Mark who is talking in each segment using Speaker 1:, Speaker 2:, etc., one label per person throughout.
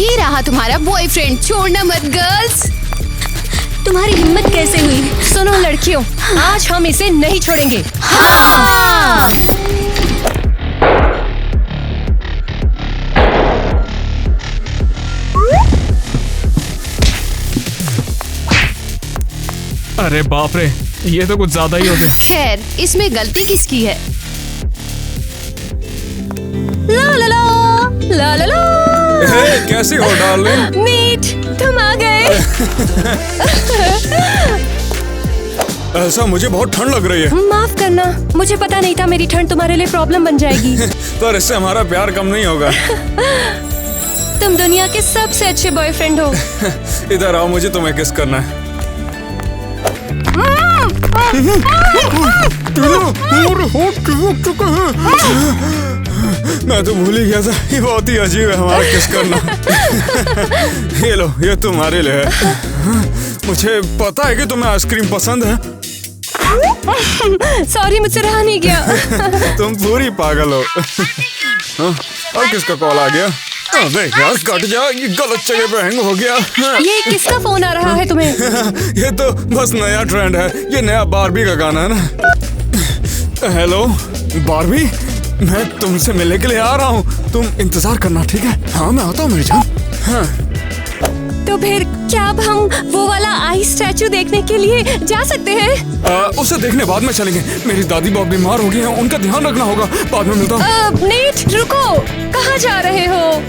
Speaker 1: ये रहा तुम्हारा बॉयफ्रेंड, छोड़ना मत गर्ल्स।
Speaker 2: तुम्हारी हिम्मत कैसे हुई?
Speaker 3: सुनो लड़कियों, आज हम इसे नहीं छोड़ेंगे।
Speaker 1: हाँ।
Speaker 4: अरे बाप रे, ये तो कुछ ज्यादा ही हो गया।
Speaker 1: खैर, इसमें गलती किसकी है?
Speaker 3: ला ला ला ला ला ला।
Speaker 5: हे, कैसी हो डार्लिंग?
Speaker 3: नीट, तुम आ गए।
Speaker 5: ऐसा मुझे बहुत ठंड लग रही है।
Speaker 3: माफ करना, मुझे पता नहीं था मेरी ठंड तुम्हारे लिए प्रॉब्लम बन जाएगी।
Speaker 5: पर इससे हमारा प्यार कम नहीं होगा।
Speaker 3: तुम दुनिया के सबसे अच्छे बॉयफ्रेंड हो।
Speaker 5: इधर आओ, मुझे तुम्हें किस करना है। मैं तो भूल ही गया था, ये बहुत ही अजीब है हमारा किस करना। ये लो, ये तुम्हारे लिए है। मुझे पता है कि तुम्हें आइसक्रीम पसंद है।
Speaker 3: सॉरी, मुझसे रहा नहीं गया।
Speaker 5: तुम पूरी पागल हो। और किसका कॉल आ गया? अबे यार, कट जा, ये गलत जगह पे हैंग हो गया।
Speaker 3: ये किसका फोन आ रहा है तुम्हें?
Speaker 5: ये तो बस नया ट्रेंड है, ये नया बारबी का गाना है ना। हेलो बारबी, मैं तुमसे मिलने के लिए आ रहा हूँ, तुम इंतजार करना, ठीक है? हाँ मैं आता हूँ मेरी जान। हाँ।
Speaker 3: तो फिर क्या अब हम वो वाला आइस स्टैचू देखने के लिए जा सकते हैं?
Speaker 5: उसे देखने बाद में चलेंगे। मेरी दादी बहुत बीमार हो गई हैं, उनका ध्यान रखना होगा। बाद में मिलता हूँ।
Speaker 3: नीट, रुको, कहाँ जा रहे हो?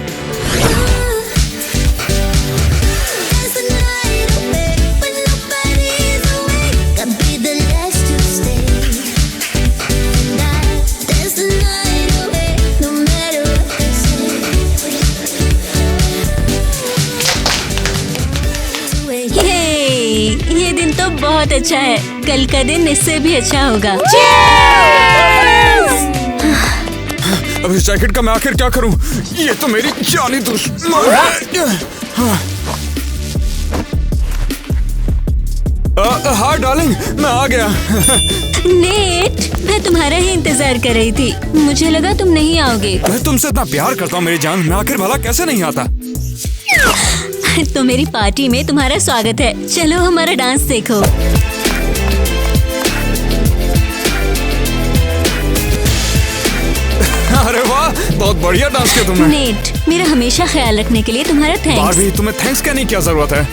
Speaker 2: ये दिन तो बहुत अच्छा है, कल का दिन इससे भी अच्छा होगा।
Speaker 5: अब इस जैकेट का मैं आखिर क्या करूं? ये तो मेरी जानी दुश्मन है। हाँ डार्लिंग, मैं आ गया।
Speaker 2: नेट, मैं तुम्हारा ही इंतजार कर रही थी, मुझे लगा तुम नहीं आओगे।
Speaker 5: मैं तुमसे इतना प्यार करता हूँ मेरी जान, मैं आखिर भला कैसे नहीं आता?
Speaker 2: तो मेरी पार्टी में तुम्हारा स्वागत है, चलो हमारा डांस देखो।
Speaker 5: अरे वाह, बहुत बढ़िया डांस किया तुमने।
Speaker 2: नेट, मेरा हमेशा ख्याल रखने के लिए तुम्हारा थैंक्स।
Speaker 5: बारबी, तुम्हें थैंक्स कहने की क्या जरूरत है?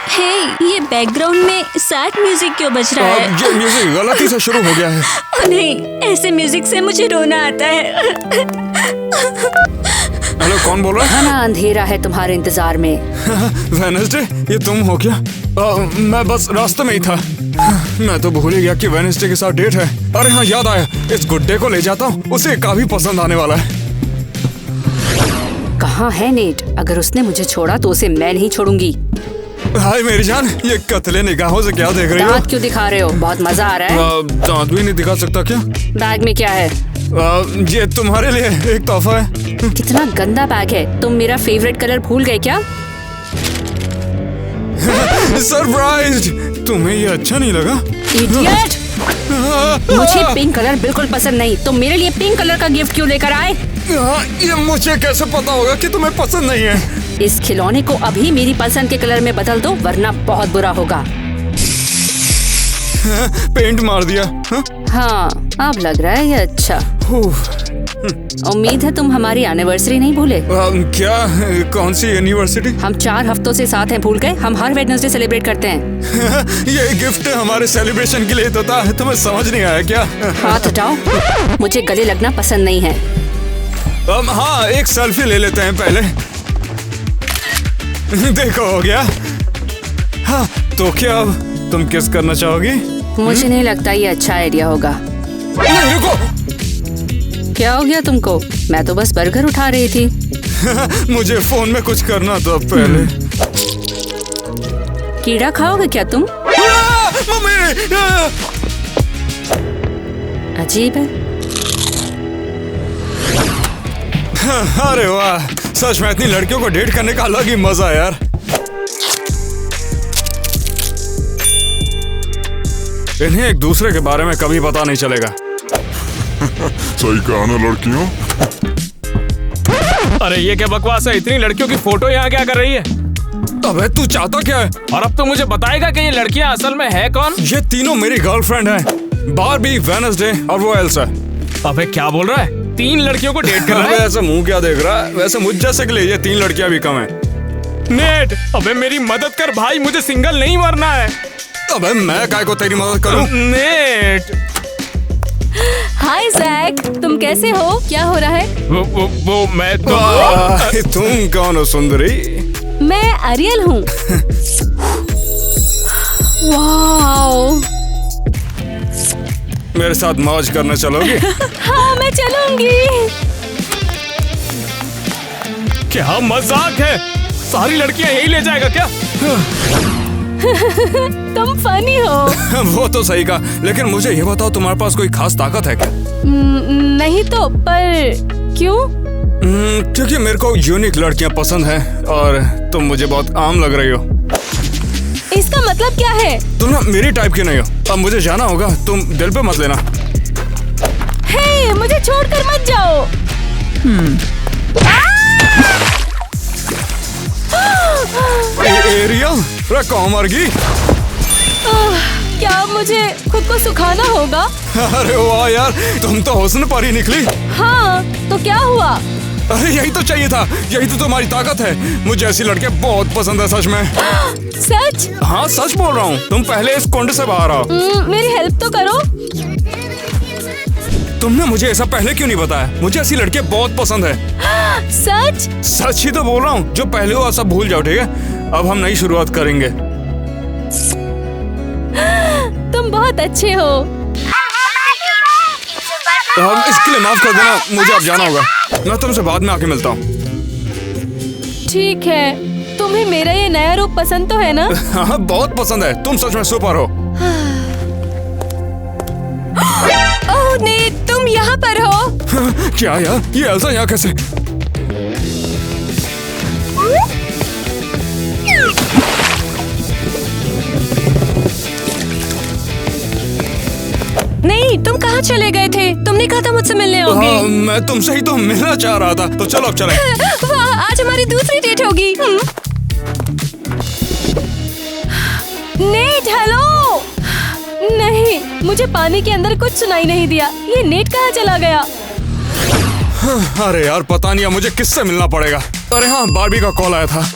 Speaker 2: हे, ये बैकग्राउंड में सैड म्यूजिक क्यों बज रहा है?
Speaker 5: ये म्यूजिक गलती से शुरू हो गया है।
Speaker 2: नहीं, ऐसे म्यूजिक से मुझे रोना आता है।
Speaker 5: हेलो, कौन बोल रहा है?
Speaker 6: घना अंधेरा है तुम्हारे इंतजार में।
Speaker 5: वेडनेसडे, ये तुम हो क्या? मैं बस रास्ते में ही था। मैं तो भूल ही गया कि वेडनेसडे के साथ डेट है। अरे हाँ, याद आया, इस गुड्डे को ले जाता हूँ, उसे काफी पसंद आने वाला है।
Speaker 6: कहाँ है नेट? अगर उसने मुझे छोड़ा तो उसे मैं नहीं छोड़ूंगी।
Speaker 5: हाय मेरी जान, ये कतले निगाहों से क्या देख रही हो?
Speaker 6: दांत क्यों दिखा रहे हो? बहुत मजा आ रहा है।
Speaker 5: दांत भी नहीं दिखा सकता क्या?
Speaker 6: बैग में क्या है?
Speaker 5: ये तुम्हारे लिए एक तोहफा है।
Speaker 6: कितना गंदा बैग है। तुम मेरा फेवरेट कलर भूल गए क्या?
Speaker 5: सरप्राइज! तुम्हें ये अच्छा नहीं लगा?
Speaker 6: इडियट! मुझे पिंक कलर बिल्कुल पसंद नहीं। तुम मेरे लिए पिंक कलर का गिफ्ट क्यों लेकर आए?
Speaker 5: ये मुझे कैसे पता होगा कि तुम्हें पसंद नहीं है?
Speaker 6: इस खिलौने को अभी मेरी पसंद के कलर में बदल दो, वरना बहुत बुरा होगा।
Speaker 5: पेंट मार दिया।
Speaker 6: हाँ, अब लग रहा है ये अच्छा। उम्मीद है तुम हमारी एनिवर्सरी नहीं भूले।
Speaker 5: क्या? कौन सी यूनिवर्सिटी?
Speaker 6: हम 4 हफ्तों से साथ हैं, भूल गए? हम हर वेडनेसडे सेलिब्रेट करते हैं।
Speaker 5: ये गिफ्ट हमारे सेलिब्रेशन के लिए तो था, तुम्हें समझ नहीं आया क्या?
Speaker 6: हाथ हटाओ, मुझे गले लगना पसंद नहीं है।
Speaker 5: हाँ, एक सेल्फी ले लेते हैं पहले। देखो, हो गया। हाँ, तो क्या अब तुम किस करना चाहोगी?
Speaker 6: मुझे नहीं लगता ये अच्छा आइडिया होगा।
Speaker 5: नहीं, रुको।
Speaker 6: क्या हो गया तुमको? मैं तो बस बर्गर उठा रही थी।
Speaker 5: मुझे फोन में कुछ करना था पहले।
Speaker 6: कीड़ा खाओगे क्या तुम?
Speaker 5: मम्मी!
Speaker 6: अजीब है।
Speaker 5: अरे वाह, सच में इतनी लड़कियों को डेट करने का अलग ही मजा है यार। इन्हें एक दूसरे के बारे में कभी पता नहीं चलेगा।
Speaker 7: सही कहा ना लड़कियों?
Speaker 4: अरे ये क्या बकवास है? इतनी लड़कियों की फोटो यहाँ क्या कर रही है?
Speaker 5: अबे तू चाहता क्या है?
Speaker 4: और अब तो मुझे बताएगा कि ये लड़कियाँ असल में है कौन?
Speaker 5: ये तीनों मेरी गर्लफ्रेंड है, बारबी, वेडनेसडे और वो एल्सा।
Speaker 4: अबे क्या बोल रहा है? 3 लड़कियों को डेट कर रहा
Speaker 5: अबे
Speaker 4: है?
Speaker 5: ऐसा मुंह क्या देख रहा है? वैसे मुझ जैसे के लिए ये 3 लड़कियां भी कम है।
Speaker 4: नेट, अबे मेरी मदद कर भाई, मुझे सिंगल नहीं मरना है।
Speaker 5: अबे मैं काय को तेरी मदद करूं?
Speaker 4: नेट,
Speaker 3: हाय जैक, तुम कैसे हो? क्या हो रहा है?
Speaker 4: वो मैं तो
Speaker 5: तुम कौन हो सुंदरी?
Speaker 3: मैं अरियल हूँ। वाओ,
Speaker 5: मेरे साथ मौज करने चलोगी?
Speaker 3: हाँ मैं चलूंगी।
Speaker 4: क्या मजाक है? सारी लड़कियां यही ले जाएगा क्या?
Speaker 3: तुम फनी हो।
Speaker 5: वो तो सही कहा, लेकिन मुझे ये बताओ तुम्हारे पास कोई खास ताकत है क्या?
Speaker 3: नहीं तो, पर क्यों?
Speaker 5: क्योंकि मेरे को यूनिक लड़कियां पसंद हैं और तुम मुझे बहुत आम लग रही हो।
Speaker 3: इसका मतलब क्या है?
Speaker 5: तुम ना मेरी टाइप की नहीं हो। अब मुझे जाना होगा, तुम दिल पे मत लेना।
Speaker 3: हे, मुझे छोड़कर मत जाओ।
Speaker 5: एरियल, कौन मर गई?
Speaker 3: क्या अब मुझे खुद को सुखाना होगा?
Speaker 5: अरे वाह यार, तुम तो हुस्न पर ही निकली।
Speaker 3: हाँ, तो क्या हुआ?
Speaker 5: अरे यही तो चाहिए था, यही तो तुम्हारी ताकत है। मुझे ऐसी लड़के बहुत पसंद है सच में।
Speaker 3: सच?
Speaker 5: हाँ सच बोल रहा हूँ। तुम पहले इस कुंड से बाहर आओ।
Speaker 3: मेरी हेल्प तो करो।
Speaker 5: तुमने मुझे ऐसा पहले क्यों नहीं बताया? मुझे ऐसी लड़के बहुत पसंद है।
Speaker 3: सच?
Speaker 5: सच ही तो बोल रहा हूँ। जो पहले हुआ सब भूल जाओ, ठीक है? अब हम नई शुरुआत करेंगे।
Speaker 3: तुम बहुत अच्छे हो।
Speaker 5: हम इसके लिए माफ कर देना, मुझे अब जाना होगा। मैं तुमसे बाद में आके मिलता हूँ।
Speaker 3: ठीक है, तुम्हें मेरा ये नया रूप पसंद तो है ना?
Speaker 5: हाँ बहुत पसंद है, तुम सच में सुपर हो।
Speaker 3: ओह नेट, तुम यहाँ पर हो?
Speaker 5: क्या यार, ये एल्सा यहाँ कैसे?
Speaker 3: नहीं, तुम कहाँ चले गए थे? तुमने कहा था मुझसे मिलने आओगे।
Speaker 5: हाँ, मैं तुमसे ही तो मिलना चाह रहा था। तो चलो अब चलें।
Speaker 3: वाह, आज हमारी दूसरी डेट होगी। Net, hello. नहीं, मुझे पानी के अंदर कुछ सुनाई नहीं दिया। ये नेट कहाँ चला गया?
Speaker 5: अरे यार पता नहीं, मुझे किससे मिलना पड़ेगा। अरे हाँ, बारबी का कॉल आया था।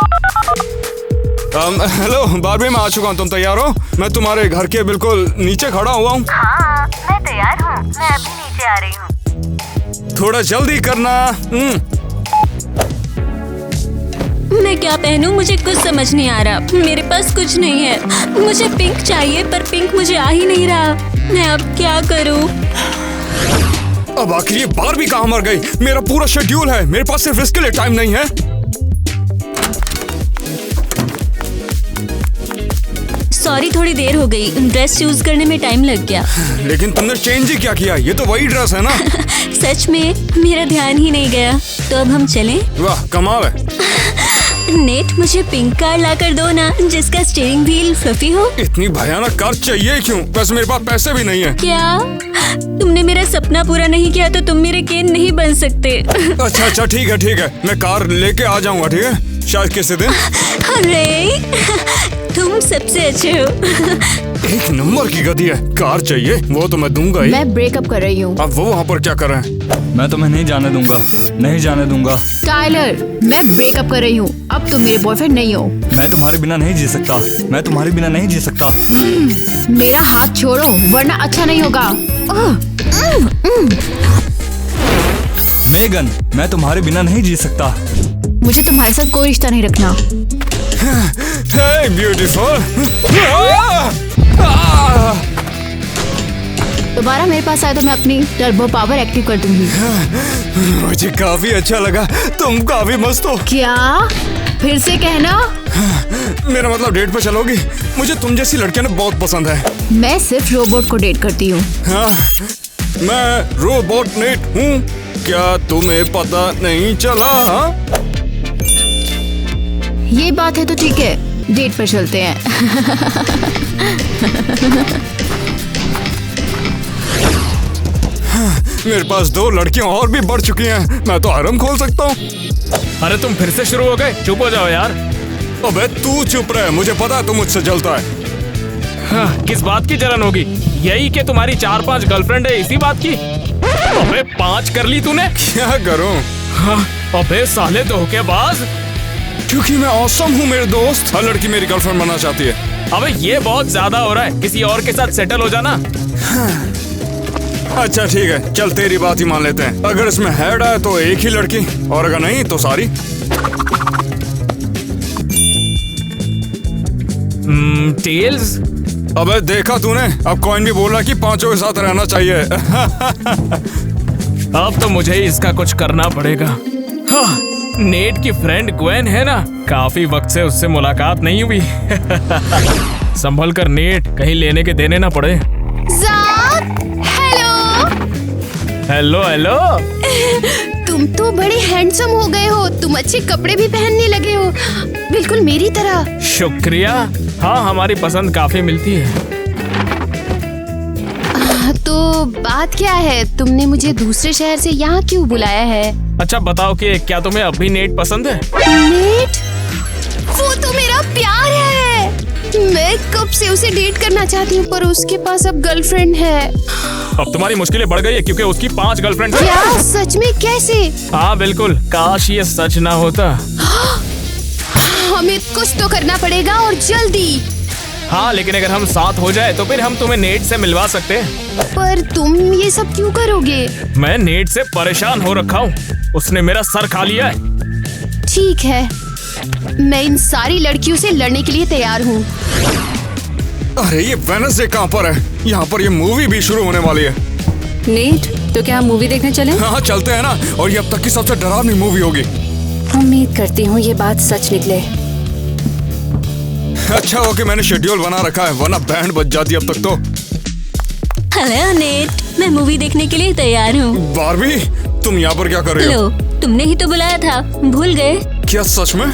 Speaker 5: हेलो बारबी, मैं आ चुका हूँ। तुम तैयार हो? मैं तुम्हारे घर के बिल्कुल नीचे खड़ा हुआ हूँ।
Speaker 7: हाँ, मैं तैयार हूँ। मैं अभी नीचे आ रही हूँ।
Speaker 5: थोड़ा जल्दी करना।
Speaker 2: मैं क्या पहनूं? मुझे कुछ समझ नहीं आ रहा। मेरे पास कुछ नहीं है। मुझे पिंक चाहिए, पर पिंक मुझे आ ही नहीं रहा। मैं अब क्या करूं?
Speaker 5: अब आखिर ये बारबी कहाँ मर गई? मेरा पूरा शेड्यूल है, मेरे पास सिर्फ इसके लिए टाइम नहीं है।
Speaker 2: सॉरी, थोड़ी देर हो गई। ड्रेस चूज करने में टाइम लग गया।
Speaker 5: लेकिन तुमने चेंज ही क्या किया? ये तो वही ड्रेस है ना?
Speaker 2: सच में मेरा ध्यान ही नहीं गया। तो अब हम चलें?
Speaker 5: वाह कमाल है।
Speaker 2: नेट, मुझे पिंक कार ला कर दो ना, जिसका स्टीयरिंग व्हील फ्लफी हो।
Speaker 5: इतनी भयानक कार चाहिए क्यों? वैसे मेरे पास पैसे भी नहीं है।
Speaker 2: क्या तुमने मेरा सपना पूरा नहीं किया तो तुम मेरे केन नहीं बन सकते।
Speaker 5: अच्छा ठीक है, मैं कार लेके आ जाऊंगा, ठीक है? शायद किसी दिन।
Speaker 2: अरे तुम सबसे अच्छे हो।
Speaker 5: एक नंबर की गधी है। कार चाहिए, वो तो मैं दूंगा ही।
Speaker 1: मैं ब्रेकअप कर रही हूँ।
Speaker 5: अब वो वहाँ पर क्या कर रहे हैं?
Speaker 4: मैं तुम्हें नहीं जाने दूंगा, नहीं जाने दूंगा।
Speaker 1: टाइलर, मैं ब्रेकअप कर रही हूँ। अब तुम मेरे बॉयफ्रेंड नहीं हो।
Speaker 4: मैं तुम्हारे बिना नहीं जी सकता। मैं तुम्हारे बिना नहीं जी सकता।
Speaker 1: मेरा हाथ छोड़ो, वरना अच्छा नहीं होगा।
Speaker 4: मेगन, मैं तुम्हारे बिना नहीं जी सकता।
Speaker 1: मुझे तुम्हारे साथ कोई रिश्ता नहीं रखना।
Speaker 5: Hey, beautiful.
Speaker 1: दोबारा मेरे पास आए तो मैं अपनी टर्बो पावर एक्टिव कर दूंगी।
Speaker 5: मुझे काफी अच्छा लगा। तुम काफी मस्त हो।
Speaker 1: क्या? फिर से कहना।
Speaker 5: मेरा मतलब डेट पे चलोगी? मुझे तुम जैसी लड़कियां ना बहुत पसंद है।
Speaker 1: मैं सिर्फ रोबोट को डेट करती हूँ।
Speaker 5: हाँ, मैं रोबोट नेट हूँ। क्या तुम्हें पता नहीं चला?
Speaker 1: ये बात है तो ठीक है, डेट पर चलते हैं।
Speaker 5: मेरे पास 2 लड़कियां और भी बढ़ चुकी हैं। मैं तो आराम खोल सकता हूँ।
Speaker 4: अरे तुम फिर से शुरू हो गए, चुप हो जाओ यार।
Speaker 5: अबे तू चुप रहे, मुझे पता है तू मुझसे जलता है।
Speaker 4: हाँ, किस बात की जलन होगी? यही कि तुम्हारी 4-5 गर्लफ्रेंड है, इसी बात की। अबे 5 कर ली तूने?
Speaker 5: क्या करूं?
Speaker 4: हाँ, अबे साले धोखेबाज।
Speaker 5: क्योंकि मैं औसम हूँ मेरे दोस्त। हर लड़की मेरी गर्लफ्रेंड बनना चाहती है।
Speaker 4: अबे ये बहुत ज्यादा हो रहा है, किसी और के साथ सेटल हो जाना।
Speaker 5: अच्छा ठीक है, चल तेरी बात ही मान लेते हैं। अगर इसमें हेड है तो एक ही लड़की, और अगर नहीं तो सारी।
Speaker 4: टेल्स।
Speaker 5: अबे देखा तूने, अब कॉइन भी बोल रहा कि 5 के साथ रहना चाहिए।
Speaker 4: अब तो मुझे ही इसका कुछ करना पड़ेगा। हाँ, नेट की फ्रेंड ग्वेन है ना, काफी वक्त से उससे मुलाकात नहीं हुई। संभल कर नेट, कहीं लेने के देने ना पड़े। Hello hello.
Speaker 1: तुम तो बड़े हैंडसम हो गए हो, तुम अच्छे कपड़े भी पहनने लगे हो, बिल्कुल मेरी तरह।
Speaker 4: शुक्रिया। हाँ, हमारी पसंद काफी मिलती है।
Speaker 1: तो बात क्या है, तुमने मुझे दूसरे शहर से यहाँ क्यों बुलाया है?
Speaker 4: अच्छा बताओ कि क्या तुम्हें अब भी नेट पसंद है?
Speaker 1: नेट? वो तो मेरा प्यार है। मैं कब से उसे डेट करना चाहती हूँ, पर उसके पास अब गर्लफ्रेंड है।
Speaker 4: अब तुम्हारी मुश्किलें बढ़ गई है क्योंकि उसकी 5 गर्लफ्रेंड है।
Speaker 1: क्या? सच में? कैसे?
Speaker 4: हाँ बिल्कुल, काश ये सच ना होता।
Speaker 1: हमें कुछ तो करना पड़ेगा और जल्दी।
Speaker 4: हाँ, लेकिन अगर हम साथ हो जाए तो फिर हम तुम्हें नेट से मिलवा सकते हैं।
Speaker 1: पर तुम ये सब क्यों करोगे?
Speaker 4: मैं नेट से परेशान हो रखा हूँ, उसने मेरा सर खा लिया है।
Speaker 1: ठीक है, मैं इन सारी लड़कियों से लड़ने के लिए तैयार हूँ।
Speaker 5: अरे ये वेडनेसडे कहाँ पर है? यहाँ पर ये मूवी भी शुरू होने वाली है।
Speaker 6: नेट, तो क्या हम मूवी देखने चलें?
Speaker 5: हाँ चलते हैं ना, और ये अब तक की सबसे डरावनी मूवी होगी।
Speaker 6: उम्मीद करती हूँ ये बात सच निकले।
Speaker 5: अच्छा हो कि मैंने शेड्यूल बना रखा है, वरना बैंड बज जाती अब तक तो।
Speaker 2: हेलो नेट, मैं मूवी देखने के लिए तैयार हूँ।
Speaker 5: बारबी, तुम यहाँ पर क्या कर रही हो?
Speaker 2: लो, तुमने ही तो बुलाया था, भूल गए?
Speaker 5: क्या सच में?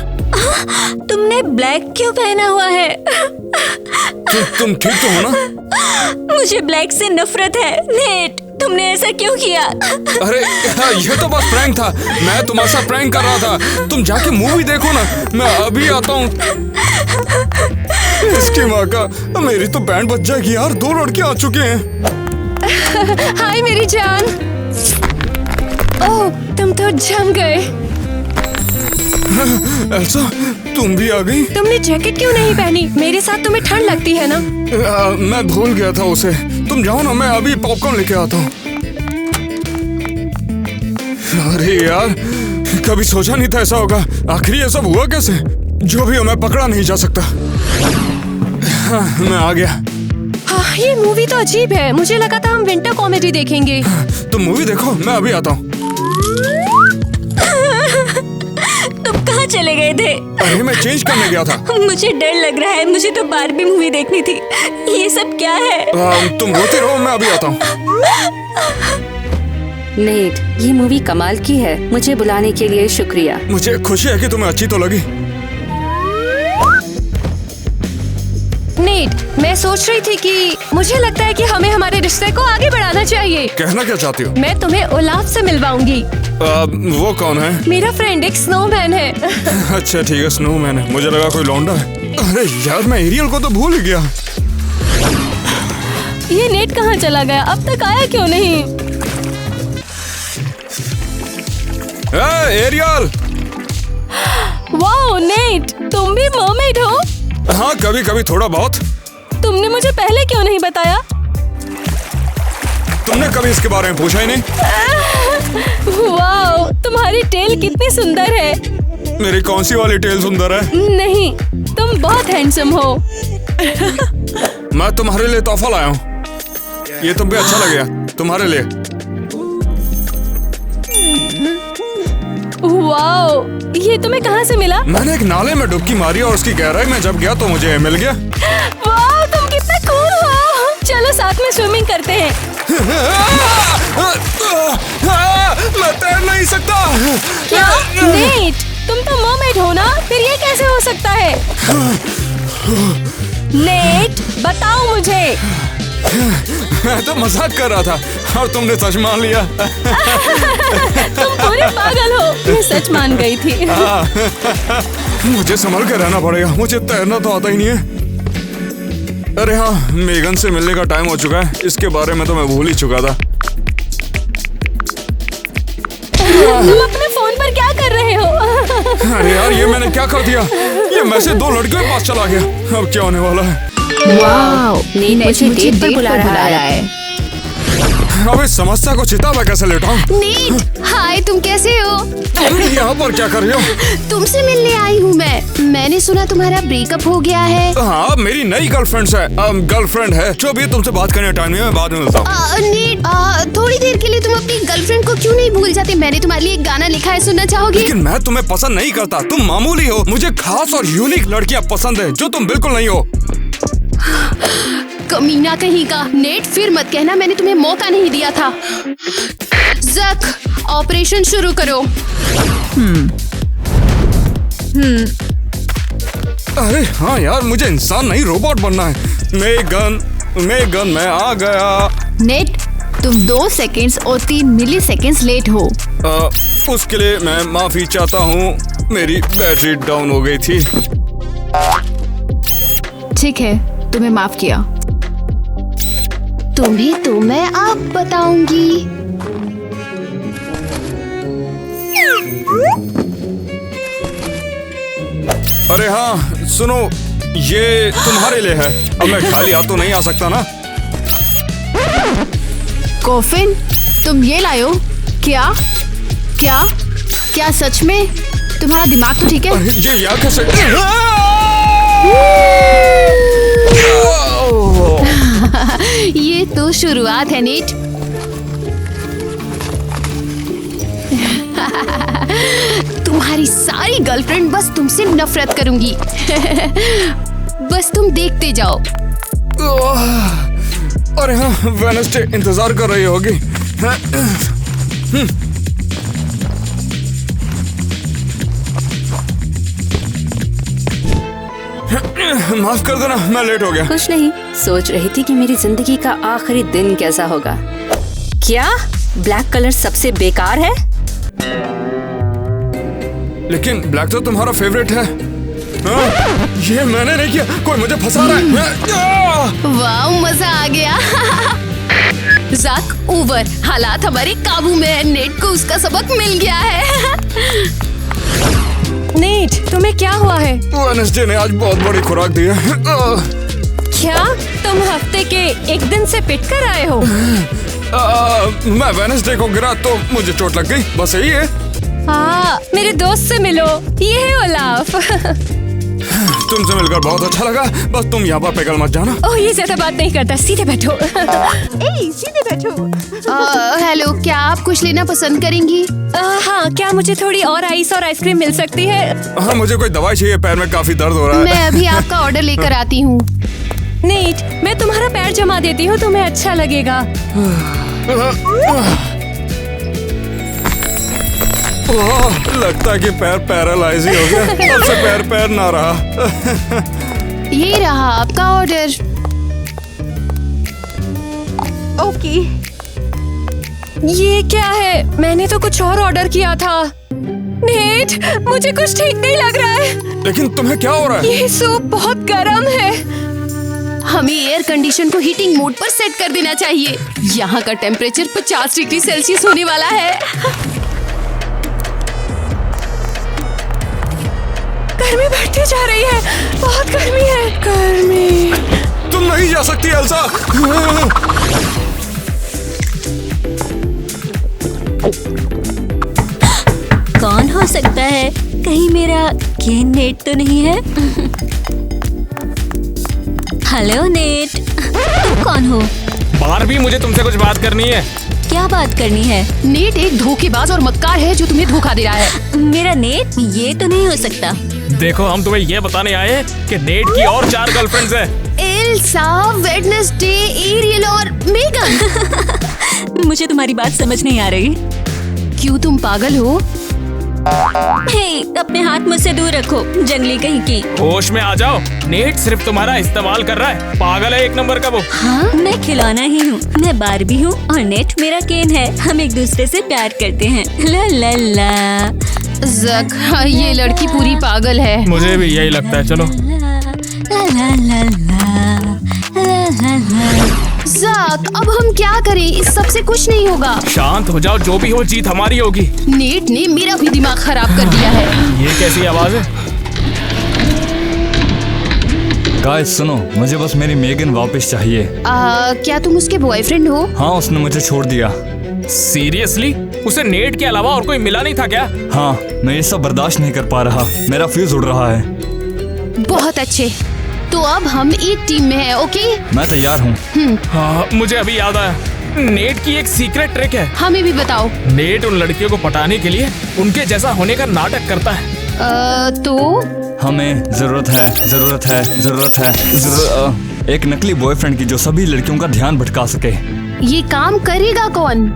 Speaker 2: तुमने ब्लैक क्यों पहना हुआ है?
Speaker 5: तुम ठीक तो हो ना?
Speaker 2: मुझे ब्लैक से नफरत है। नेट, तुमने ऐसा क्यों किया?
Speaker 5: अरे ये तो बस प्रैंक था, मैं तुम्हारे साथ प्रैंक कर रहा था। तुम जाके मूवी देखो ना, मैं अभी आता हूँ। इसकी माँ का, मेरी तो बैंड बज जाएगी यार, 2 लड़कियाँ आ चुकी हैं।
Speaker 3: हाय मेरी जान। ओह, तुम तो जम गए।
Speaker 5: ऐसा, तुम भी आ गई?
Speaker 3: तुमने जैकेट क्यों नहीं पहनी? मेरे साथ तुम्हें ठंड लगती है ना?
Speaker 5: मैं भूल गया था उसे। तुम जाओ ना, मैं अभी पॉपकॉर्न लेके आता हूँ। अरे यार, कभी सोचा नहीं था ऐसा होगा। आखिर ये सब हुआ कैसे? जो भी हो, मैं पकड़ा नहीं जा सकता। हाँ, मैं आ गया।
Speaker 3: हाँ, ये मूवी तो अजीब है। मुझे लगा था हम विंटर कॉमेडी देखेंगे।
Speaker 5: तुम मूवी देखो, मैं अभी आता हूँ।
Speaker 2: तुम कहाँ चले गए थे?
Speaker 5: अरे मैं चेंज करने गया था।
Speaker 2: मुझे डर लग रहा है, मुझे तो बारबी मूवी देखनी थी। ये सब क्या है?
Speaker 5: तुम रोते रहो, मैं अभी आता हूँ।
Speaker 6: नेट, ये मूवी कमाल की है। मुझे बुलाने के लिए शुक्रिया।
Speaker 5: मुझे खुशी है कि तुम्हें अच्छी तो लगी।
Speaker 3: नेट, मैं सोच रही थी कि मुझे लगता है कि हमें हमारे रिश्ते को आगे बढ़ाना चाहिए।
Speaker 5: कहना क्या चाहती हो?
Speaker 3: मैं तुम्हें ओलाफ से मिलवाऊंगी।
Speaker 5: वो कौन है?
Speaker 3: मेरा फ्रेंड एक स्नोमैन है।
Speaker 5: अच्छा ठीक है, स्नोमैन है। मुझे लगा कोई लौंडा है। अरे यार, मैं एरियल को तो भूल ही गया।
Speaker 3: ये नेट कहाँ चला गया? अब तक आया क्यों नहीं?
Speaker 5: एरियल!
Speaker 3: वाओ नेट, तुम भी मर्मेड हो?
Speaker 5: हाँ, कभी कभी थोड़ा बहुत।
Speaker 3: तुमने मुझे पहले क्यों नहीं बताया?
Speaker 5: तुमने कभी इसके बारे में पूछा ही नहीं।
Speaker 3: वाओ, तुम्हारी टेल कितनी सुंदर है।
Speaker 5: मेरी कौन सी वाली टेल सुंदर है?
Speaker 3: नहीं, तुम बहुत हैंडसम हो।
Speaker 5: मैं तुम्हारे लिए तोहफा लाया हूँ, ये तुम्हें अच्छा लगेगा, तुम्हारे लिए।
Speaker 3: वाओ, ये तुम्हें कहाँ से मिला?
Speaker 5: मैंने एक नाले में डुबकी मारी और उसकी गहराई में जब गया तो मुझे मिल गया।
Speaker 3: वाओ, तुम कितना कूल हो। चलो साथ में स्विमिंग करते हैं।
Speaker 5: मैं तैर नहीं सकता।
Speaker 3: क्या? नेट, तुम तो मर्मेड हो ना, फिर ये कैसे हो सकता है? नेट, बताओ मुझे।
Speaker 5: मैं तो मजाक कर रहा था और तुमने सच मान लिया।
Speaker 3: तुम पूरे पागल हो। मैं सच मान गई थी।
Speaker 5: मुझे संभल के रहना पड़ेगा, मुझे तैरना तो आता ही नहीं है। अरे हाँ, मेगन से मिलने का टाइम हो चुका है, इसके बारे में तो मैं भूल ही चुका था।
Speaker 3: तुम अपने फोन पर क्या कर रहे हो?
Speaker 5: अरे यार, ये मैंने क्या कर दिया? ये मैसेज 2 लड़कियों के पास चला गया। अब क्या होने वाला है?
Speaker 6: वाओ, नीट मुझे डेट पर बुला रहा है।
Speaker 5: अब इस समस्या को चिता में कैसे लेटाऊं?
Speaker 1: नीट, हाय, तुम कैसे हो?
Speaker 5: तुम यहाँ पर क्या कर रही हो?
Speaker 1: तुमसे मिलने आई हूँ मैं। मैंने सुना तुम्हारा ब्रेकअप हो गया है।
Speaker 5: हाँ, मेरी नई गर्लफ्रेंड है। जो भी तुमसे बात करने टाइम नहीं है, मैं बाद में मिलता हूँ।
Speaker 1: नीट, थोड़ी देर के लिए तुम अपनी गर्लफ्रेंड को क्यों नहीं भूल जाते? मैंने तुम्हारे लिए एक गाना लिखा है, सुनना चाहोगे?
Speaker 5: लेकिन मैं तुम्हें पसंद नहीं करता, तुम मामूली हो। मुझे खास और यूनिक लड़कियाँ पसंद है, जो तुम बिल्कुल नहीं हो।
Speaker 1: कमीना कहीं का। नेट, फिर मत कहना मैंने तुम्हें मौका नहीं दिया था। जक, ऑपरेशन शुरू करो।
Speaker 5: अरे हाँ यार, मुझे इंसान नहीं रोबोट बनना है। मेगन, मैं आ गया।
Speaker 6: नेट, तुम 2 सेकेंड्स और 3 मिली सेकेंड्स लेट हो।
Speaker 5: उसके लिए मैं माफी चाहता हूँ, मेरी बैटरी डाउन हो गई थी।
Speaker 6: ठीक है, तुम्हें माफ किया।
Speaker 1: तुम्हें तो मैं अब बताऊंगी।
Speaker 5: अरे हाँ सुनो, ये तुम्हारे लिए है। अब मैं खाली हाथ तो नहीं आ सकता ना।
Speaker 6: कोफिन, तुम ये लायो? क्या क्या क्या सच में? तुम्हारा दिमाग तो ठीक है?
Speaker 5: अरे ये यार कैसे?
Speaker 1: ये तो शुरुआत है नीट। तुम्हारी सारी गर्लफ्रेंड बस तुमसे नफरत करूंगी। बस तुम देखते जाओ।
Speaker 5: अरे हाँ, वेडनेसडे इंतजार कर रही होगी। माफ कर देना, मैं लेट हो गया।
Speaker 6: कुछ नहीं, सोच रही थी कि मेरी जिंदगी का आखिरी दिन कैसा होगा। क्या ब्लैक कलर सबसे बेकार है?
Speaker 5: लेकिन ब्लैक तो तुम्हारा फेवरेट है। हाँ, ये मैंने नहीं किया, कोई मुझे फंसा रहा है।
Speaker 1: वाह, मजा आ गया। ज़क, ओवर, हालात हमारे काबू में है। नेट को उसका सबक मिल गया है।
Speaker 3: नेट, तुम्हें क्या हुआ है?
Speaker 5: वेडनेसडे ने आज बहुत बड़ी खुराक दी है।
Speaker 3: क्या तुम हफ्ते के एक दिन से पिट कर आए हो?
Speaker 5: मैं वेडनेसडे को गिरा तो मुझे चोट लग गई, बस यही है।
Speaker 3: हाँ, मेरे दोस्त से मिलो, ये है ओलाफ।
Speaker 5: तुमसे मिलकर बहुत अच्छा लगा, बस तुम यहाँ पर पिघल मत जाना।
Speaker 3: ओह, ये ज्यादा बात नहीं करता, सीधे बैठो। सीधे बैठो।
Speaker 1: हेलो, क्या आप कुछ लेना पसंद करेंगी?
Speaker 3: हाँ, क्या मुझे थोड़ी और आइस और आइसक्रीम मिल सकती है?
Speaker 5: हाँ, मुझे कोई दवाई चाहिए, पैर में काफी दर्द हो रहा है।
Speaker 1: मैं अभी आपका ऑर्डर लेकर आती हूँ।
Speaker 3: नेट, मैं तुम्हारा पैर जमा देती हूँ, तुम्हें अच्छा लगेगा।
Speaker 5: लगता है कि पैर पैरालाइज ही हो गया। अब से पैर ना रहा।
Speaker 1: ये रहा आपका ऑर्डर।
Speaker 3: ओके। ये क्या है? मैंने तो कुछ और ऑर्डर किया था। नेट, मुझे कुछ ठीक नहीं लग रहा है।
Speaker 5: लेकिन तुम्हें क्या हो रहा है?
Speaker 3: ये सूप बहुत गर्म है।
Speaker 1: हमें एयर कंडीशन को हीटिंग मोड पर सेट कर देना चाहिए। यहाँ का टेम्परेचर 50 डिग्री सेल्सियस होने वाला है।
Speaker 3: गर्मी बढ़ती जा रही है, बहुत गर्मी है। गर्मी।
Speaker 5: तुम नहीं जा सकती एल्सा।
Speaker 2: कौन हो सकता है? कहीं मेरा ये नेट तो नहीं है? हेलो नेट, तुम कौन हो?
Speaker 4: बारबी, मुझे तुमसे कुछ बात करनी है।
Speaker 2: क्या बात करनी है?
Speaker 1: नेट एक धोखेबाज और मक्कार है जो तुम्हें धोखा दे रहा है।
Speaker 2: मेरा नेट? ये तो नहीं हो सकता।
Speaker 4: देखो, हम तुम्हें ये बताने आए कि नेट की और 4 गर्लफ्रेंड्स हैं।
Speaker 1: एल्सा, वेडनेसडे, एरियल और मेगन।
Speaker 2: मुझे तुम्हारी बात समझ नहीं आ रही।
Speaker 1: क्यों, तुम पागल हो?
Speaker 2: हे, अपने हाथ मुझसे दूर रखो, जंगली कहीं की।
Speaker 4: होश में आ जाओ, नेट सिर्फ तुम्हारा इस्तेमाल कर रहा है, पागल है एक नंबर का वो।
Speaker 2: हाँ, मैं खिलौना ही हूँ, मैं बारबी हूँ और नेट मेरा केन है। हम एक दूसरे से प्यार करते हैं। ला ला ला।
Speaker 1: जक, हाँ, ये लड़की पूरी पागल है।
Speaker 4: मुझे भी यही लगता है। चलो
Speaker 2: ला ला ला ला ला ला।
Speaker 1: जक, अब हम क्या करें? इस सब से कुछ नहीं होगा।
Speaker 4: शांत हो जाओ, जो भी हो जीत हमारी होगी।
Speaker 1: नेट ने मेरा भी दिमाग खराब कर दिया है।
Speaker 4: ये कैसी आवाज है?
Speaker 5: गाइस सुनो, मुझे बस मेरी मेगन वापस चाहिए।
Speaker 1: क्या तुम उसके बॉयफ्रेंड हो?
Speaker 5: हाँ, उसने मुझे छोड़ दिया।
Speaker 4: सीरियसली? उसे नेट के अलावा और कोई मिला नहीं था क्या?
Speaker 5: हाँ, मैं ये सब बर्दाश्त नहीं कर पा रहा, मेरा फ्यूज उड़ रहा है।
Speaker 1: बहुत अच्छे, तो अब हम एक टीम में हैं, ओके?
Speaker 5: मैं तैयार हूँ।
Speaker 4: हाँ, मुझे अभी याद आया, नेट की एक सीक्रेट ट्रिक है।
Speaker 1: हमें भी बताओ।
Speaker 4: नेट उन लड़कियों को पटाने के लिए उनके जैसा होने का नाटक करता है।
Speaker 1: तो
Speaker 5: हमें जरूरत है एक नकली बॉयफ्रेंड की जो सभी लड़कियों का ध्यान भटका सके।
Speaker 1: ये काम करेगा कौन?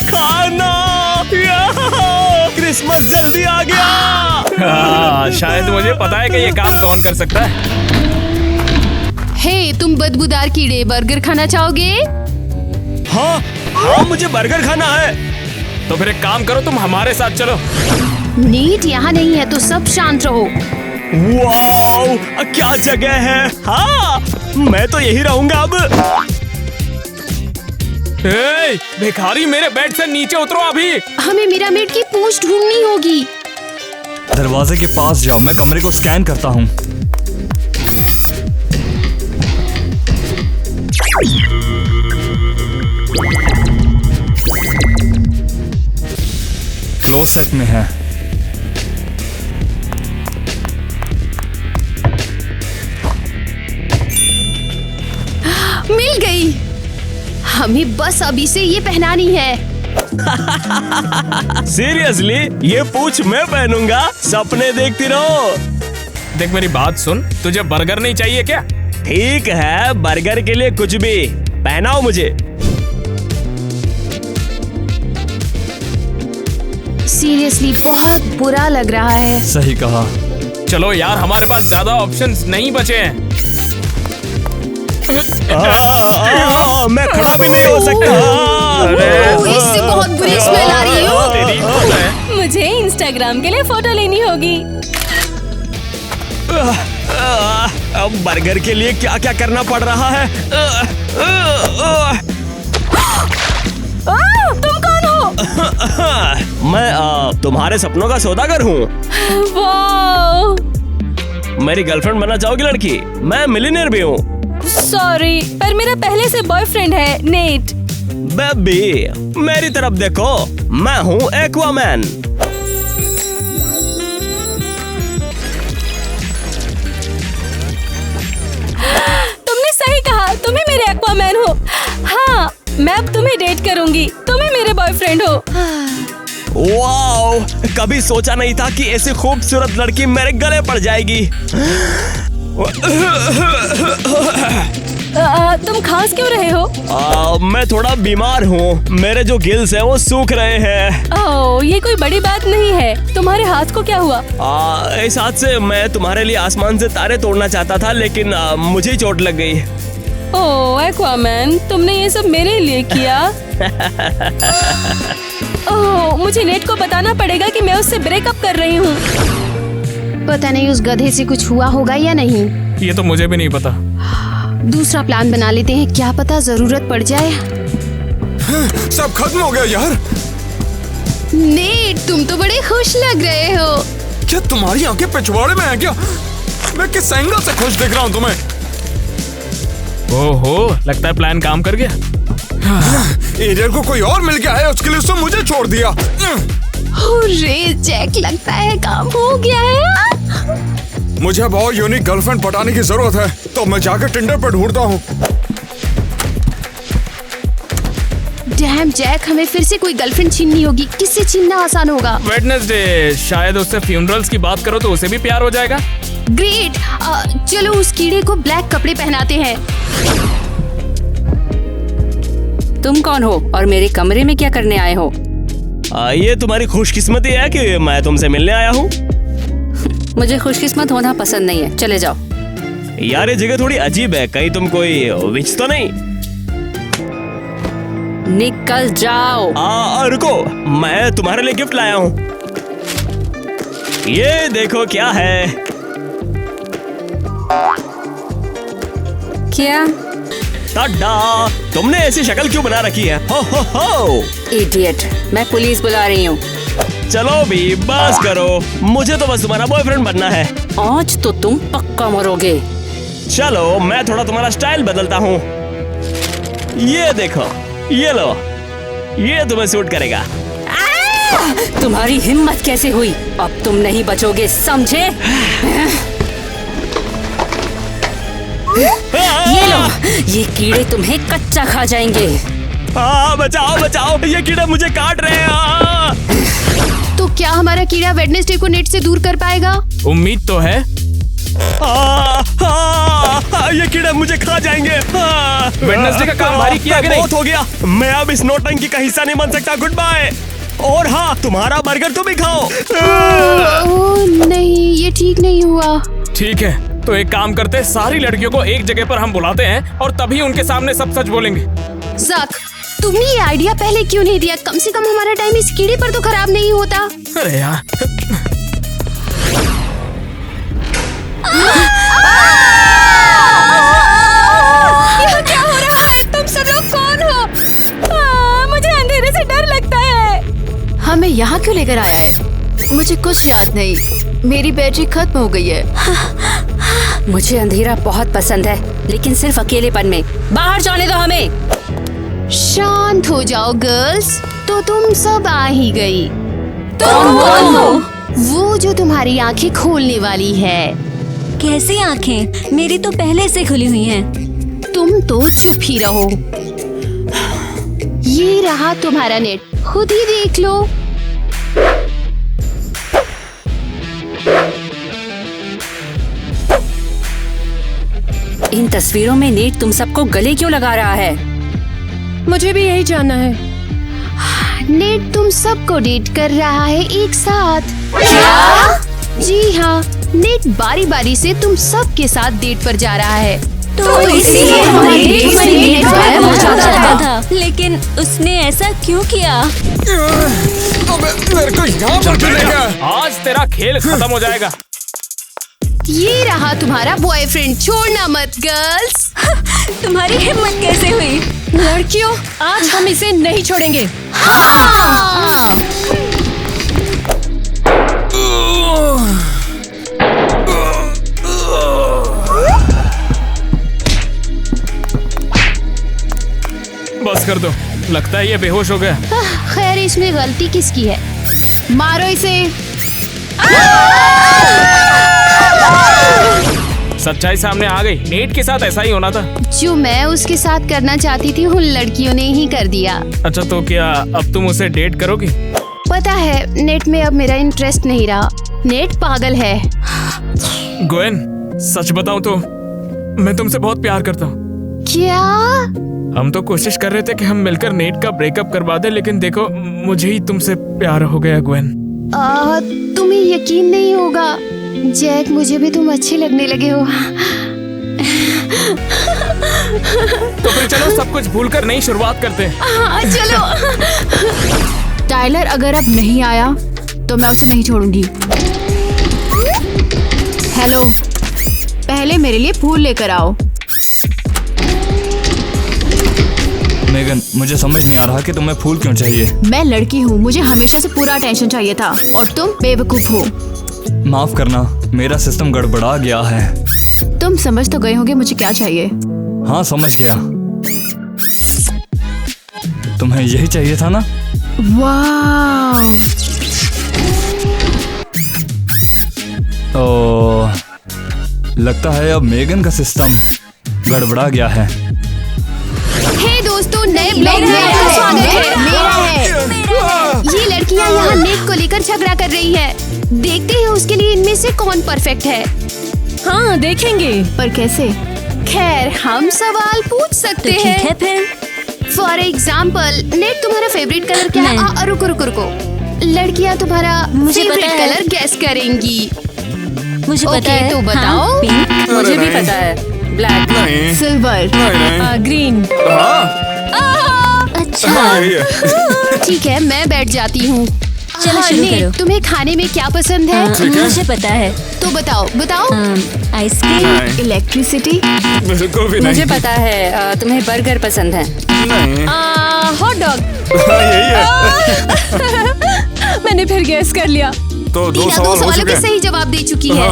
Speaker 5: खाना, क्रिसमस जल्दी आ गया।
Speaker 4: हाँ, शायद मुझे पता है कि ये काम कौन कर सकता है।
Speaker 1: हे, तुम बदबूदार कीड़े, बर्गर खाना चाहोगे?
Speaker 5: हाँ, मुझे बर्गर खाना है।
Speaker 4: तो फिर एक काम करो, तुम हमारे साथ चलो।
Speaker 1: नेट यहाँ नहीं है तो सब शांत रहो।
Speaker 5: वाओ, क्या जगह है। हाँ, मैं तो यही रहूंगा अब।
Speaker 4: ए, भिखारी, मेरे बेड से नीचे उतरो अभी।
Speaker 1: हमें मिरामेड की पूंछ ढूंढनी होगी।
Speaker 5: दरवाजे के पास जाओ, मैं कमरे को स्कैन करता हूँ। क्लोसेट में है।
Speaker 1: मिल गई। हमें बस अभी से ये पहनानी है।
Speaker 8: सीरियसली? ये पूछ मैं पहनूंगा, सपने देखती रहो।
Speaker 4: देख मेरी बात सुन, तुझे बर्गर नहीं चाहिए क्या?
Speaker 8: ठीक है, बर्गर के लिए कुछ भी, पहनाओ मुझे।
Speaker 1: सीरियसली बहुत बुरा लग रहा है।
Speaker 5: सही कहा।
Speaker 4: चलो यार, हमारे पास ज्यादा ऑप्शंस नहीं बचे हैं।
Speaker 8: मैं खड़ा भी नहीं हो सकता।
Speaker 1: इससे बहुत बुरी स्मेल आ रही है।
Speaker 3: मुझे इंस्टाग्राम के लिए फोटो लेनी होगी।
Speaker 8: अब बर्गर के लिए क्या क्या करना पड़ रहा है।
Speaker 3: तुम कौन हो?
Speaker 8: मैं तुम्हारे सपनों का सौदागर हूँ।
Speaker 3: वाओ,
Speaker 8: मेरी गर्लफ्रेंड बनना चाहोगी लड़की? मैं मिलियनेयर भी हूँ।
Speaker 3: सॉरी, पर मेरा पहले से बॉयफ्रेंड है, नेट।
Speaker 8: बेबी, मेरी तरफ देखो, मैं हूँ एक्वामैन।
Speaker 3: तुमने सही कहा, तुम ही मेरे एक्वामैन हो। हाँ, मैं अब तुम्हें डेट करूंगी, तुम ही मेरे बॉयफ्रेंड हो।
Speaker 8: वाओ, कभी सोचा नहीं था कि ऐसी खूबसूरत लड़की मेरे गले पड़ जाएगी।
Speaker 3: तुम खांस क्यों रहे हो?
Speaker 8: मैं थोड़ा बीमार हूँ, मेरे जो गिल्स हैं वो सूख रहे हैं।
Speaker 3: ओह, ये कोई बड़ी बात नहीं है। तुम्हारे हाथ को क्या हुआ?
Speaker 8: इस हाथ से मैं तुम्हारे लिए आसमान से तारे तोड़ना चाहता था, लेकिन मुझे ही चोट लग गई।
Speaker 3: ओह एक्वामैन, तुमने ये सब मेरे लिए किया। ओह, मुझे नेट को बताना पड़ेगा कि मैं उससे ब्रेकअप कर रही हूँ।
Speaker 1: पता नहीं उस गधे से कुछ हुआ होगा या नहीं।
Speaker 4: ये तो मुझे भी नहीं पता।
Speaker 1: दूसरा प्लान बना लेते हैं, क्या पता जरूरत पड़ जाए।
Speaker 5: सब खत्म हो गया यार।
Speaker 1: नेट, तुम तो बड़े खुश लग रहे हो।
Speaker 5: क्या तुम्हारी आंखें पिछवाड़े में है क्या? मैं किस एंगल से खुश दिख रहा हूँ तुम्हें?
Speaker 4: ओहो, लगता है प्लान काम कर गया।
Speaker 5: एरियल को कोई और मिल गया है, उसके लिए उसने मुझे छोड़ दिया।
Speaker 1: रे जैक, लगता है काम हो गया है।
Speaker 5: मुझे अब और यूनिक गर्लफ्रेंड पटाने की जरूरत है, तो मैं जाकर टिंडर पर ढूंढता हूँ।
Speaker 1: डैम जैक, हमें फिर से कोई गर्लफ्रेंड छीननी होगी। किससे छीनना आसान होगा?
Speaker 4: वेडनेसडे, शायद उससे फ्यूनरल्स की बात करो तो उसे भी प्यार हो जाएगा।
Speaker 1: ग्रेट, चलो उस कीड़े को ब्लैक कपड़े पहनाते हैं।
Speaker 9: तुम कौन हो और मेरे कमरे में क्या करने आए हो?
Speaker 8: ये तुम्हारी खुशकिस्मती है कि मैं तुमसे मिलने आया हूँ।
Speaker 9: मुझे खुशकिस्मत होना पसंद नहीं है, चले जाओ।
Speaker 8: यार ये जगह थोड़ी अजीब है, कहीं तुम कोई विच तो नहीं?
Speaker 9: निकल जाओ।
Speaker 8: रुको, मैं तुम्हारे लिए गिफ्ट लाया हूँ। ये देखो क्या है।
Speaker 9: क्या?
Speaker 8: टाडा! तुमने ऐसी शक्ल क्यों बना रखी है? हो हो हो!
Speaker 9: इडियट, मैं पुलिस बुला रही हूँ।
Speaker 8: चलो भी बस करो, मुझे तो बस तुम्हारा बॉयफ्रेंड बनना है।
Speaker 9: आज तो तुम पक्का मरोगे।
Speaker 8: चलो मैं थोड़ा तुम्हारा स्टाइल बदलता हूँ। ये देखो, ये लो, ये तुम्हें सूट करेगा।
Speaker 9: तुम्हारी हिम्मत कैसे हुई? अब तुम नहीं बचोगे, समझे? ये लो, ये कीड़े तुम्हें कच्चा खा जाएंगे।
Speaker 8: बचाओ बचाओ, ये कीड़े मुझे काट रहे हैं।
Speaker 1: तो क्या हमारा कीड़ा वेडनेसडे को नेट से दूर कर पाएगा?
Speaker 4: उम्मीद तो है।
Speaker 8: ये कीड़े मुझे खा जाएंगे।
Speaker 4: वेडनेसडे का काम भारी किया कि नहीं?
Speaker 8: बहुत हो गया, मैं अब इस नौटंकी का हिस्सा नहीं बन सकता। Good bye. और हाँ, तुम्हारा बर्गर तुम ही खाओ।
Speaker 1: ओह नहीं, ये ठीक नहीं हुआ।
Speaker 4: ठीक है, तो एक काम करते हैं, सारी लड़कियों को एक जगह पर हम बुलाते हैं और तभी उनके सामने सब सच बोलेंगे।
Speaker 1: ज़क, तुमने ये आइडिया पहले क्यों नहीं दिया? कम से कम हमारा टाइम इस कीड़े पर तो खराब नहीं होता।
Speaker 4: अरे यार,
Speaker 3: ये क्या हो रहा है? तुम सब लोग कौन हो? मुझे अंधेरे से डर लगता है।
Speaker 6: हमें यहाँ क्यों लेकर आया है? मुझे कुछ याद नहीं, मेरी बैटरी खत्म हो गई है।
Speaker 9: मुझे अंधेरा बहुत पसंद है, लेकिन सिर्फ अकेलेपन में। बाहर जाने दो हमें।
Speaker 1: शांत हो जाओ गर्ल्स। तो तुम सब आ ही गई।
Speaker 2: तुम कौन हो?
Speaker 1: वो जो तुम्हारी आंखें खोलने वाली है।
Speaker 2: कैसी आंखें? मेरी तो पहले से खुली हुई हैं।
Speaker 1: तुम तो चुप ही रहो। ये रहा तुम्हारा नेट, खुद ही देख लो।
Speaker 9: इन तस्वीरों में नेट तुम सबको गले क्यों लगा रहा है?
Speaker 3: मुझे भी यही जानना है।
Speaker 1: नेट तुम सबको डेट कर रहा है एक साथ। क्या? जी हाँ, नेट बारी बारी से तुम सब के साथ डेट पर जा रहा है।
Speaker 2: तो इसीलिए हमारी डेट में नेट गायब हो जाता था। लेकिन उसने ऐसा क्यों किया?
Speaker 5: मेरे को यहाँ पर क्यों ले गया?
Speaker 4: आज तेरा खेल खत्म हो जाएगा।
Speaker 1: ये रहा तुम्हारा बॉयफ्रेंड, छोड़ना मत गर्ल्स।
Speaker 2: तुम्हारी हिम्मत कैसे हुई?
Speaker 3: लड़कियों, आज हम इसे नहीं छोड़ेंगे।
Speaker 4: बस कर दो, लगता है ये बेहोश हो गया।
Speaker 1: खैर, इसमें गलती किसकी है?
Speaker 6: मारो इसे।
Speaker 4: सच्चाई सामने आ गई, नेट के साथ ऐसा ही होना था।
Speaker 1: जो मैं उसके साथ करना चाहती थी, उन लड़कियों ने ही कर दिया।
Speaker 4: अच्छा, तो क्या अब तुम उसे डेट करोगी?
Speaker 1: पता है, नेट में अब मेरा इंटरेस्ट नहीं रहा। नेट पागल है।
Speaker 4: ग्वेन, सच बताऊं तो मैं तुमसे बहुत प्यार करता हूँ।
Speaker 1: क्या?
Speaker 4: हम तो कोशिश कर रहे थे कि हम मिलकर नेट का ब्रेकअप करवा दें, लेकिन देखो, मुझे ही तुमसे प्यार हो गया ग्वेन।
Speaker 1: तुम्हें यकीन नहीं होगा जैक, मुझे भी तुम अच्छे लगने लगे हो।
Speaker 4: तो फिर चलो सब कुछ भूलकर नई शुरुआत करते हैं।
Speaker 1: हाँ, चलो।
Speaker 6: टाइलर अगर अब नहीं आया तो मैं उसे नहीं छोड़ूंगी। हेलो, पहले मेरे लिए फूल लेकर आओ।
Speaker 10: मेगन, मुझे समझ नहीं आ रहा कि तुम्हें फूल क्यों चाहिए।
Speaker 6: मैं लड़की हूँ, मुझे हमेशा से पूरा अटेंशन चाहिए था और तुम बेवकूफ हो।
Speaker 10: माफ करना, मेरा सिस्टम गड़बड़ा गया है।
Speaker 6: तुम समझ तो गए होंगे मुझे क्या चाहिए।
Speaker 10: हाँ, समझ गया। तुम्हें यही चाहिए था ना?
Speaker 6: वाह,
Speaker 10: ओ, लगता है अब मेगन का सिस्टम गड़बड़ा गया है।
Speaker 1: हे दोस्तों, नए ब्लॉग में आपका स्वागत है। मेरा है। ये लड़कियां यहाँ नेट को लेकर झगड़ा कर रही हैं। देखते हैं उसके लिए इनमें से कौन परफेक्ट है।
Speaker 3: हाँ, देखेंगे।
Speaker 6: पर कैसे?
Speaker 1: खैर, हम सवाल पूछ सकते
Speaker 2: तो
Speaker 1: हैं।
Speaker 2: ठीक है फिर।
Speaker 1: फॉर एग्जाम्पल नेट तुम्हारा फेवरेट कलर क्या है?
Speaker 2: नहीं।
Speaker 1: रुको रुको रुको, लड़कियाँ तुम्हारा
Speaker 2: मुझे
Speaker 1: फेवरेट
Speaker 2: पता है।
Speaker 1: कलर गैस करेंगी।
Speaker 2: मुझे
Speaker 1: ओके,
Speaker 2: पता है।
Speaker 1: तो बताओ।
Speaker 2: हाँ, पिंक।
Speaker 9: मुझे भी
Speaker 5: नहीं।
Speaker 9: पता है, ब्लैक।
Speaker 5: नहीं
Speaker 6: सिल्वर।
Speaker 5: नहीं
Speaker 3: ग्रीन।
Speaker 5: हाँ
Speaker 2: अच्छा
Speaker 5: यही है।
Speaker 1: ठीक है, मैं बैठ जाती हूँ।
Speaker 2: चलो
Speaker 1: हाँ,
Speaker 2: शुरू
Speaker 1: नेट,
Speaker 2: करो।
Speaker 1: तुम्हें खाने में क्या पसंद है?
Speaker 2: मुझे पता है।
Speaker 1: तो बताओ बताओ।
Speaker 2: आइसक्रीम।
Speaker 5: नहीं
Speaker 6: इलेक्ट्रिसिटी।
Speaker 5: बिल्कुल भी
Speaker 9: मुझे
Speaker 5: नहीं।
Speaker 9: पता है, तुम्हें बर्गर पसंद है।
Speaker 5: नहीं
Speaker 3: हॉट डॉग।
Speaker 5: हाँ, यही है।
Speaker 3: मैंने फिर गैस कर लिया।
Speaker 5: तो दो
Speaker 1: टीना दो
Speaker 5: सवाल हो
Speaker 1: सवालों
Speaker 5: चुके
Speaker 1: के
Speaker 5: हैं।
Speaker 1: सही जवाब दे चुकी है।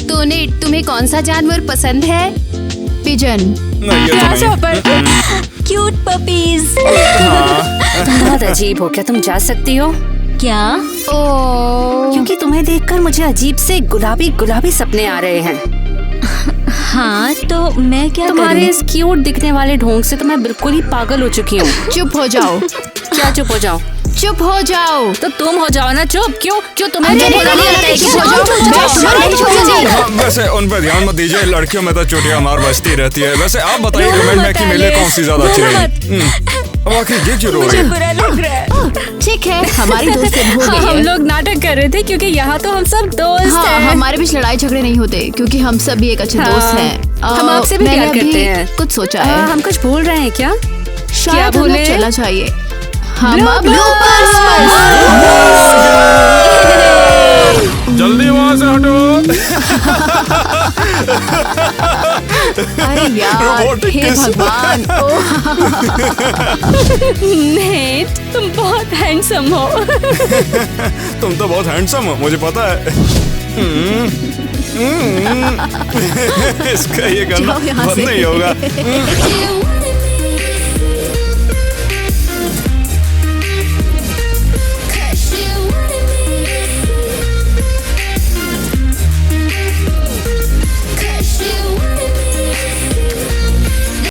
Speaker 1: तो नेट, तुम्हें कौन सा जानवर पसंद है?
Speaker 6: पिजन।
Speaker 5: नहीं ये तो नहीं।
Speaker 3: ग्रासहॉपर।
Speaker 2: Cute puppies.
Speaker 9: तुम बहुत अजीब हो, क्या तुम जा सकती हो?
Speaker 2: क्या?
Speaker 1: ओ,
Speaker 9: क्योंकि तुम्हें देखकर मुझे अजीब से गुलाबी गुलाबी सपने आ रहे हैं।
Speaker 2: हाँ, तो मैं क्या
Speaker 9: तुम्हारे
Speaker 2: करूं?
Speaker 9: इस क्यूट दिखने वाले ढोंग से तो मैं बिल्कुल ही पागल हो चुकी हूँ।
Speaker 6: चुप हो जाओ।
Speaker 9: क्या चुप हो जाओ?
Speaker 6: चुप हो जाओ।
Speaker 9: तो तुम हो जाओ ना चुप। क्यों क्यों तुम्हें
Speaker 6: अरे,
Speaker 9: चुप
Speaker 6: नहीं,
Speaker 9: होना
Speaker 6: नहीं,
Speaker 9: आता है?
Speaker 6: नहीं,
Speaker 9: क्यों?
Speaker 6: चुप हो जाओ,
Speaker 9: चुप हो
Speaker 6: मैं
Speaker 9: जाओ।
Speaker 6: तुम्हारे नहीं छोड़ूंगी।
Speaker 5: हाँ, वैसे उन पर ध्यान मत दीजिए, लड़कियों में तो चुटिया मार बजती रहती है। वैसे आप बताइए
Speaker 3: रोना
Speaker 5: कमेंट में
Speaker 3: मत
Speaker 5: कि मेले
Speaker 3: एलिस,
Speaker 5: कौन सी ज्यादा अच्छी
Speaker 3: रोना
Speaker 5: रही। वाकई ये क्यों रो रही
Speaker 3: मुझे
Speaker 5: है?
Speaker 3: बुरा लग रहा है।
Speaker 6: ठीक है, हमारी दोस्ती हो
Speaker 3: हाँ,
Speaker 6: गई
Speaker 3: हम
Speaker 6: है।
Speaker 3: लोग नाटक कर रहे थे क्योंकि यहाँ तो हम सब दोस्त
Speaker 6: हाँ,
Speaker 3: हैं।
Speaker 6: हमारे बीच लड़ाई झगड़े नहीं होते क्योंकि हम सब भी एक अच्छे
Speaker 3: हाँ,
Speaker 6: दोस्त हैं।
Speaker 9: हम आपसे भी
Speaker 6: मैंने
Speaker 9: प्यार
Speaker 6: अभी
Speaker 9: करते हैं।
Speaker 6: कुछ सोचा है।
Speaker 9: हम कुछ भूल रहे हैं क्या?
Speaker 6: शायद हम लोग
Speaker 3: भूले?
Speaker 6: चला चाहिए। हम अब
Speaker 4: जल्दी वहाँ से हटो।
Speaker 6: अरे यार,
Speaker 5: Robotic
Speaker 6: हे
Speaker 5: kiss।
Speaker 6: भगवान।
Speaker 3: नेट, तुम बहुत हैंडसम हो।
Speaker 5: तुम तो बहुत हैंडसम हो, मुझे पता है। इसका ये करना
Speaker 6: जाओ यहाँ
Speaker 5: बंद
Speaker 6: से।
Speaker 5: नहीं होगा।